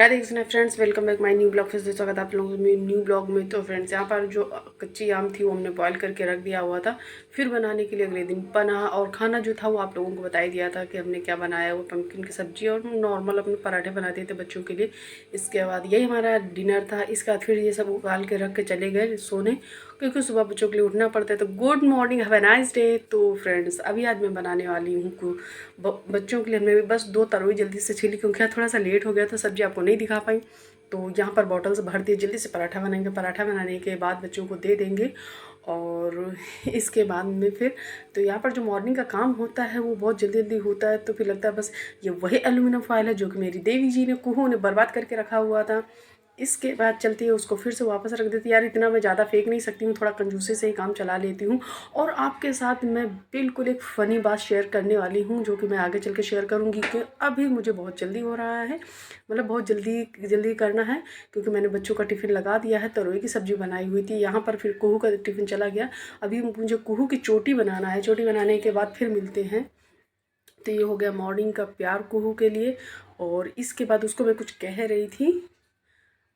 Radhe Krishna friends, welcome back my new blog. फिर से स्वागत है आप लोगों में न्यू ब्लॉग में। तो फ्रेंड्स, यहाँ पर जो कच्ची आम थी वो हमने बॉयल करके रख दिया हुआ था। फिर बनाने के लिए अगले दिन बना, और खाना जो था वो आप लोगों को बता ही दिया था कि हमने क्या बनाया। वो पम्पकिन की सब्जी और नॉर्मल अपने पराठे बना दिए थे बच्चों के लिए। इसके बाद यही हमारा डिनर था। इसके बाद फिर ये सब उबाल के रख के चले गए सोने, क्योंकि सुबह बच्चों के लिए उठना पड़ता है। तो good morning, have a nice day. तो फ्रेंड्स, अभी आज मैं बनाने वाली हूँ बच्चों के लिए। हमने बस 2 तरोई जल्दी से छीली, क्योंकि थोड़ा सा लेट हो गया था, सब्जी आपको नहीं दिखा पाई। तो यहाँ पर बॉटल्स भर दिए, जल्दी से पराठा बनाएंगे। पराठा बनाने के बाद बच्चों को दे देंगे, और इसके बाद में फिर तो यहाँ पर जो मॉर्निंग का काम होता है वो बहुत जल्दी जल्दी होता है। तो फिर लगता है बस ये वही एल्यूमिनियम फॉयल है जो कि मेरी देवी जी ने, कुहू ने बर्बाद करके रखा हुआ था। इसके बाद चलती है, उसको फिर से वापस रख देती है। यार इतना मैं ज़्यादा फेंक नहीं सकती हूँ, थोड़ा कंजूसी से ही काम चला लेती हूँ। और आपके साथ मैं बिल्कुल एक फ़नी बात शेयर करने वाली हूँ, जो कि मैं आगे चल के शेयर करूँगी। कि अभी मुझे बहुत जल्दी हो रहा है, मतलब बहुत जल्दी जल्दी करना है, क्योंकि मैंने बच्चों का टिफ़िन लगा दिया है। तरोई की सब्ज़ी बनाई हुई थी, यहाँ पर फिर कुहू का टिफ़िन चला गया। अभी मुझे कुहू की चोटी बनाना है। चोटी बनाने के बाद फिर मिलते हैं। तो ये हो गया मॉर्निंग का प्यार कुहू के लिए। और इसके बाद उसको मैं कुछ कह रही थी,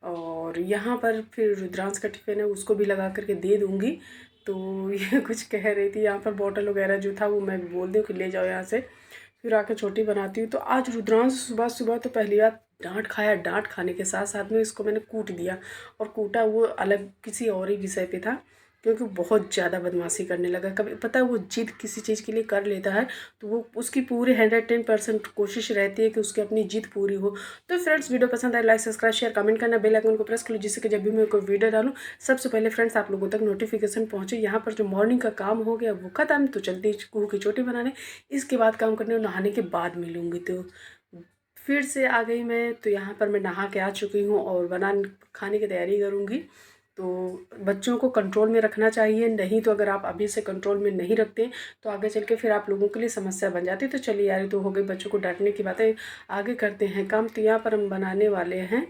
और यहाँ पर फिर रुद्रांश का टिफ़िन है, उसको भी लगा करके दे दूँगी। तो ये कुछ कह रही थी। यहाँ पर बॉटल वगैरह जो था वो मैं बोल दूँ कि ले जाओ यहाँ से, फिर आके छोटी बनाती हूँ। तो आज रुद्रांश सुबह सुबह तो पहली बार डांट खाया। डांट खाने के साथ साथ में इसको मैंने कूट दिया, और कूटा वो अलग किसी और ही विषय पे था, क्योंकि बहुत ज़्यादा बदमाशी करने लगा। कभी पता है, वो जिद किसी चीज़ के लिए कर लेता है तो वो उसकी पूरी 110% कोशिश रहती है कि उसकी अपनी जिद पूरी हो। तो फ्रेंड्स, वीडियो पसंद आए लाइक सब्सक्राइब शेयर कमेंट करना, बेल आइकन को प्रेस करो, जिससे कि जब भी मैं कोई वीडियो डालूँ सबसे पहले फ्रेंड्स आप लोगों तक नोटिफिकेशन पहुँचे। यहाँ पर जो मॉर्निंग का काम हो गया वो खत्म। तो चलती कुहू की चोटी बनाने, इसके बाद काम करने और नहाने के बाद मिलूँगी। तो फिर से आ गई मैं। तो यहाँ पर मैं नहा के आ चुकी हूँ और खाने की तैयारी करूँगी। तो बच्चों को कंट्रोल में रखना चाहिए, नहीं तो अगर आप अभी से कंट्रोल में नहीं रखते तो आगे चल के फिर आप लोगों के लिए समस्या बन जाती है। तो चलिए यार, तो हो गई बच्चों को डांटने की बातें, आगे करते हैं काम। तो यहाँ पर हम बनाने वाले हैं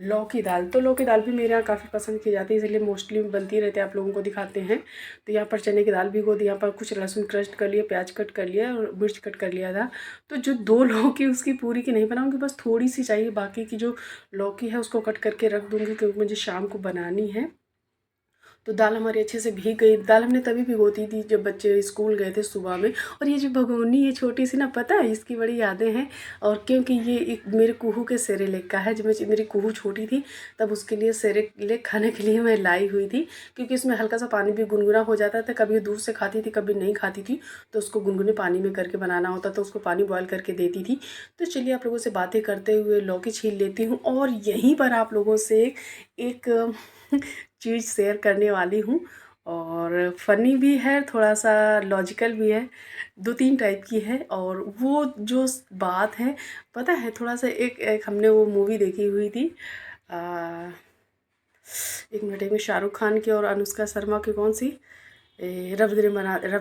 लौकी दाल। तो लौकी दाल भी मेरे यहाँ काफ़ी पसंद की जाती है, इसलिए मोस्टली बनती रहती है, आप लोगों को दिखाते हैं। तो यहाँ पर चने की दाल भिगो दी, यहाँ पर कुछ लहसुन क्रश कर लिया, प्याज कट कर लिया और मिर्च कट कर लिया था। तो जो 2 लौकी उसकी पूरी की नहीं बनाऊँगी, बस थोड़ी सी चाहिए। बाकी की जो लौकी है उसको कट करके रख दूँगी, क्योंकि मुझे शाम को बनानी है। तो दाल हमारी अच्छे से भीग गई। दाल हमने तभी भिगोती थी जब बच्चे स्कूल गए थे सुबह में। और ये जो भगोनी है छोटी सी ना, पता है इसकी बड़ी यादें हैं। और क्योंकि ये एक मेरे कुहू के सेरेलेक का है। जब मेरी कुहू छोटी थी तब उसके लिए सेरेलेक खाने के लिए मैं लाई हुई थी, क्योंकि इसमें हल्का सा पानी भी गुनगुना हो जाता था। कभी दूध से खाती थी, कभी नहीं खाती थी, तो उसको गुनगुने पानी में करके बनाना होता, तो उसको पानी बॉयल करके देती थी। तो चलिए आप लोगों से बातें करते हुए लौकी छील लेती हूँ, और यहीं पर आप लोगों से एक चीज़ शेयर करने वाली हूँ। और फ़नी भी है, थोड़ा सा लॉजिकल भी है, 2-3 टाइप की है। और वो जो बात है, पता है, थोड़ा सा एक हमने वो मूवी देखी हुई थी, एक मिनट, एक में शाहरुख खान की और अनुष्का शर्मा की, कौन सी, रब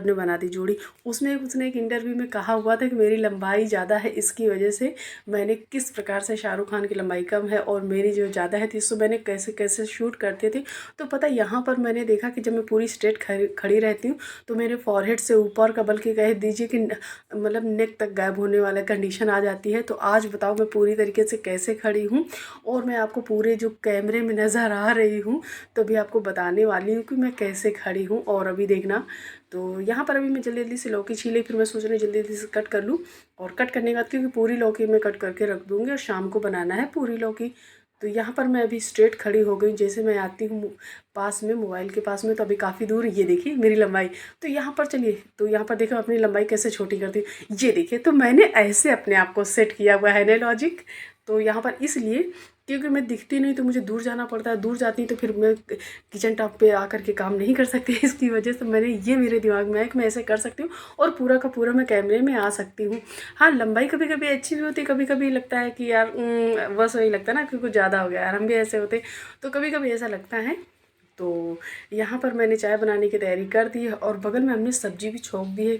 ने बना दी जोड़ी। उसमें उसने एक इंटरव्यू में कहा हुआ था कि मेरी लंबाई ज़्यादा है, इसकी वजह से मैंने किस प्रकार से, शाहरुख खान की लंबाई कम है और मेरी जो ज़्यादा है, तो इसको मैंने कैसे कैसे शूट करते थे। तो पता यहाँ पर मैंने देखा कि जब मैं पूरी स्ट्रेट खड़ी रहती हूँ तो मेरे फॉरहेड से ऊपर का, बल्कि कह दीजिए कि मतलब नेक तक गायब होने वाला कंडीशन आ जाती है। तो आज बताओ मैं पूरी तरीके से कैसे खड़ी हूँ, और मैं आपको पूरे जो कैमरे में नज़र आ रही हूँ, तो अभी आपको बताने वाली हूँ कि मैं कैसे खड़ी हूँ। और अभी देखना। तो यहाँ पर अभी मैं जल्दी जल्दी से लौकी छीले, फिर मैं सोच रही जल्दी जल्दी से कट कर लूँ। और कट करने के बाद, क्योंकि पूरी लौकी मैं कट करके रख दूँगी और शाम को बनाना है पूरी लौकी। तो यहाँ पर मैं अभी स्ट्रेट खड़ी हो गई। जैसे मैं आती हूँ पास में, मोबाइल के पास में, तो अभी काफ़ी दूर, ये देखिए मेरी लंबाई। तो यहाँ पर चलिए, तो यहाँ पर देखो अपनी लंबाई कैसे छोटी करती हूँ, ये देखिए। तो मैंने ऐसे अपने आप को सेट किया हुआ है ना लॉजिक। तो यहाँ पर इसलिए क्योंकि मैं दिखती नहीं, तो मुझे दूर जाना पड़ता है। दूर जाती तो फिर मैं किचन टॉप पे आकर के काम नहीं कर सकती। इसकी वजह से मैंने, ये मेरे दिमाग में है कि मैं ऐसे कर सकती हूँ और पूरा का पूरा मैं कैमरे में आ सकती हूँ। हाँ, लंबाई कभी कभी अच्छी भी होती है, कभी कभी लगता है कि यार बस वही लगता है ना कि कुछ ज़्यादा हो गया यार, हम भी ऐसे होते। तो कभी कभी ऐसा लगता है। तो यहाँ पर मैंने चाय बनाने की तैयारी कर दी है, और बगल में हमने सब्जी भी छोंक दी है,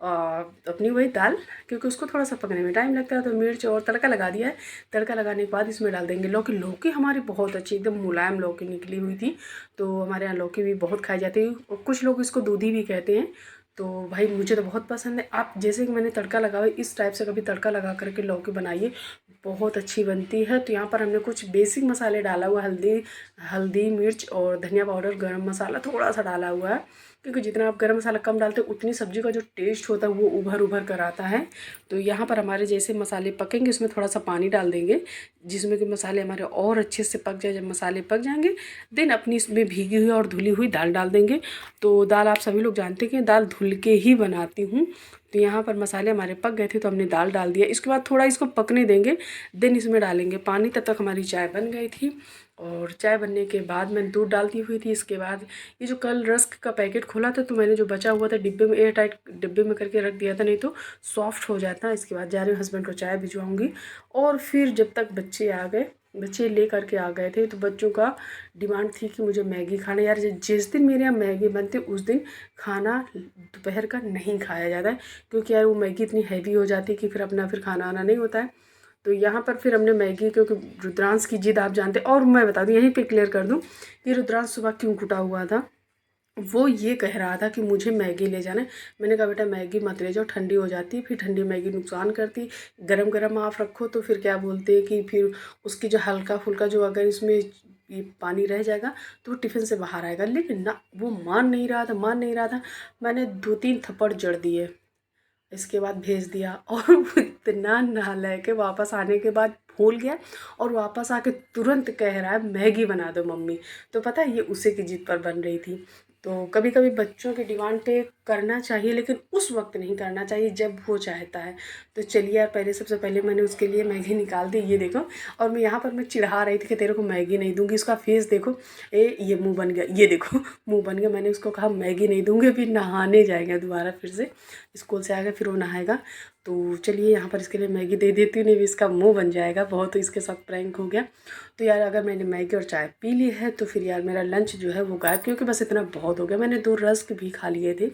अपनी वही दाल, क्योंकि उसको थोड़ा सा पकने में टाइम लगता है। तो मिर्च और तड़का लगा दिया है। तड़का लगाने के बाद इसमें डाल देंगे लौकी। लौकी हमारी बहुत अच्छी, एकदम मुलायम लौकी निकली हुई थी। तो हमारे यहाँ लौकी भी बहुत खाई जाती है, और कुछ लोग इसको दूधी भी कहते हैं। तो भाई मुझे तो बहुत पसंद है। आप जैसे कि मैंने तड़का लगाया इस टाइप से कभी तड़का लगा करके लौकी बनाइए, बहुत अच्छी बनती है। तो यहाँ पर हमने कुछ बेसिक मसाले डाला हुआ, हल्दी मिर्च और धनिया पाउडर, गरम मसाला थोड़ा सा डाला हुआ है, क्योंकि जितना आप गरम मसाला कम डालते हो उतनी सब्ज़ी का जो टेस्ट होता है वो उभर उभर कर आता है। तो यहाँ पर हमारे जैसे मसाले पकेंगे उसमें थोड़ा सा पानी डाल देंगे, जिसमें कि मसाले हमारे और अच्छे से पक जाए। जब मसाले पक जाएंगे देन अपनी इसमें भीगी हुई और धुली हुई दाल डाल देंगे। तो दाल आप सभी लोग जानते हैं कि दाल धुल के ही बनाती हूँ। तो यहाँ पर मसाले हमारे पक गए थे तो हमने दाल डाल दिया। इसके बाद थोड़ा इसको पकने देंगे, देन इसमें डालेंगे पानी। तब तक हमारी चाय बन गई थी, और चाय बनने के बाद मैंने दूध डालती हुई थी। इसके बाद ये जो कल रस्क का पैकेट खोला था तो मैंने जो बचा हुआ था डिब्बे में, एयर टाइट डिब्बे में करके रख दिया था, नहीं तो सॉफ्ट हो जाता। इसके बाद जा रही हूँ हस्बैंड को चाय भिजवाऊँगी। और फिर जब तक बच्चे आ गए, बच्चे ले करके आ गए थे, तो बच्चों का डिमांड थी कि मुझे मैगी खाना। यार जिस दिन मेरे यहाँ मैगी बनती उस दिन खाना दोपहर का नहीं खाया जाता है, क्योंकि यार वो मैगी इतनी हैवी हो जाती है कि फिर खाना आना नहीं होता है। तो यहाँ पर फिर हमने मैगी, क्योंकि रुद्रांश की जिद आप जानते हैं। और मैं बता दूँ, यहीं पे क्लियर कर दूँ कि रुद्रांश सुबह क्यों कुटा हुआ था। वो ये कह रहा था कि मुझे मैगी ले जाना है। मैंने कहा बेटा मैगी मत ले जाओ, ठंडी हो जाती है, फिर ठंडी मैगी नुकसान करती। गरम गरम आप रखो तो फिर क्या बोलते हैं कि फिर उसकी जो हल्का फुल्का जो अगर इसमें ये पानी रह जाएगा तो वो टिफ़िन से बाहर आएगा। लेकिन ना, वो मान नहीं रहा था, मान नहीं रहा था। मैंने 2-3 थप्पड़ जड़ दिए, इसके बाद भेज दिया। और वो इतना नालायक है, वापस आने के बाद भूल गया और वापस आके तुरंत कह रहा है मैगी बना दो मम्मी। तो पता है ये उसी की जिद पर बन रही थी। तो कभी कभी बच्चों की डिमांड पे करना चाहिए, लेकिन उस वक्त नहीं करना चाहिए जब वो चाहता है। तो चलिए यार, पहले सबसे पहले मैंने उसके लिए मैगी निकाल दी, ये देखो। और मैं यहाँ पर मैं चिढ़ा रही थी कि तेरे को मैगी नहीं दूंगी। उसका फेस देखो, ये मुंह बन गया, ये देखो मुंह बन गया। मैंने उसको कहा मैगी नहीं दूंगी, फिर नहाने जाएगा दोबारा, फिर से स्कूल से आएगा फिर वो नहाएगा। तो चलिए यहाँ पर इसके लिए मैगी दे देती हूँ, नहीं भी इसका मुंह बन जाएगा। बहुत इसके साथ प्रैंक हो गया। तो यार अगर मैंने मैगी और चाय पी ली है तो फिर यार मेरा लंच जो है वो गायब, क्योंकि बस इतना बहुत हो गया। मैंने 2 रस्क भी खा लिए थे।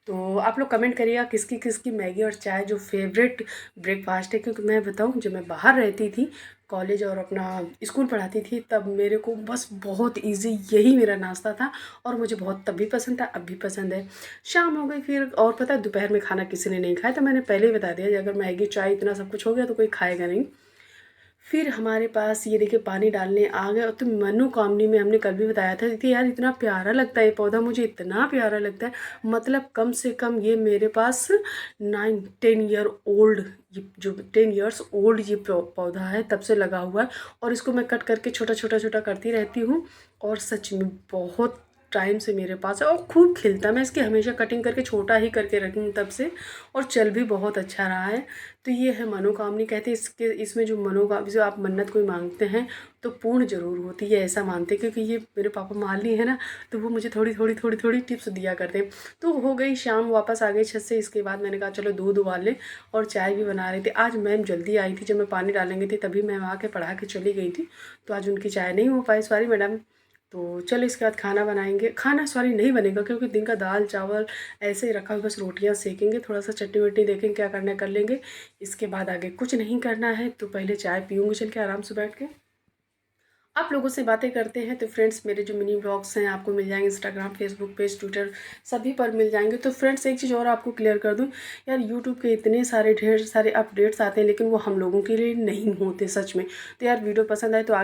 तो आप लोग कमेंट करिएगा किसकी किसकी मैगी और चाय जो फेवरेट ब्रेकफास्ट है। क्योंकि मैं बताऊँ, जब मैं बाहर रहती थी, कॉलेज और अपना स्कूल पढ़ाती थी, तब मेरे को बस बहुत इजी यही मेरा नाश्ता था। और मुझे बहुत तब भी पसंद था, अब भी पसंद है। शाम हो गई फिर, और पता है दोपहर में खाना किसी ने नहीं खाया। तो मैंने पहले ही बता दिया कि अगर मैगी चाय इतना सब कुछ हो गया तो कोई खाएगा नहीं। फिर हमारे पास ये देखिए पानी डालने आ गए। तो मनोकामनी में हमने कल भी बताया था कि यार इतना प्यारा लगता है ये पौधा, मुझे इतना प्यारा लगता है। मतलब कम से कम ये मेरे पास 9-10 ईयर ओल्ड, ये जो 10 ईयर्स ओल्ड ये पौधा है, तब से लगा हुआ है। और इसको मैं कट करके छोटा छोटा छोटा करती रहती हूँ। और सच में बहुत टाइम से मेरे पास है और खूब खिलता। मैं इसकी हमेशा कटिंग करके छोटा ही करके रखी हूँ तब से, और चल भी बहुत अच्छा रहा है। तो ये है मनोकामनी, कहते हैं इसके, इसमें जो जो आप मन्नत कोई मांगते हैं तो पूर्ण ज़रूर होती है, ऐसा मानते हैं। क्योंकि ये मेरे पापा माली है ना, तो वो मुझे थोड़ी टिप्स दिया करते हैं। तो हो गई शाम, वापस आ गई छत से। इसके बाद मैंने कहा चलो दूध उबाल लें, और चाय भी बना रही थी। आज मैम जल्दी आई थी, जब मैं पानी डालेंगे थी तभी मैम आके पढ़ा के चली गई थी। तो आज उनकी चाय नहीं हो पाई, सॉरी मैडम। तो चलो इसके बाद खाना बनाएंगे। खाना सॉरी नहीं बनेगा, क्योंकि दिन का दाल चावल ऐसे ही रखा हुआ, बस रोटियां सेकेंगे, थोड़ा सा चटनी वटनी देखेंगे क्या करना है कर लेंगे। इसके बाद आगे कुछ नहीं करना है। तो पहले चाय पीऊँगी चल के आराम से बैठ के, आप लोगों से बातें करते हैं। तो फ्रेंड्स मेरे जो मिनी ब्लॉग्स हैं आपको मिल जाएंगे इंस्टाग्राम, फेसबुक पेज, ट्विटर सभी पर मिल जाएंगे। तो फ्रेंड्स एक चीज़ और आपको क्लियर कर दूं, यार यूट्यूब के इतने सारे ढेर सारे अपडेट्स आते हैं, लेकिन वो हम लोगों के लिए नहीं होते सच में। तो यार वीडियो पसंद आए तो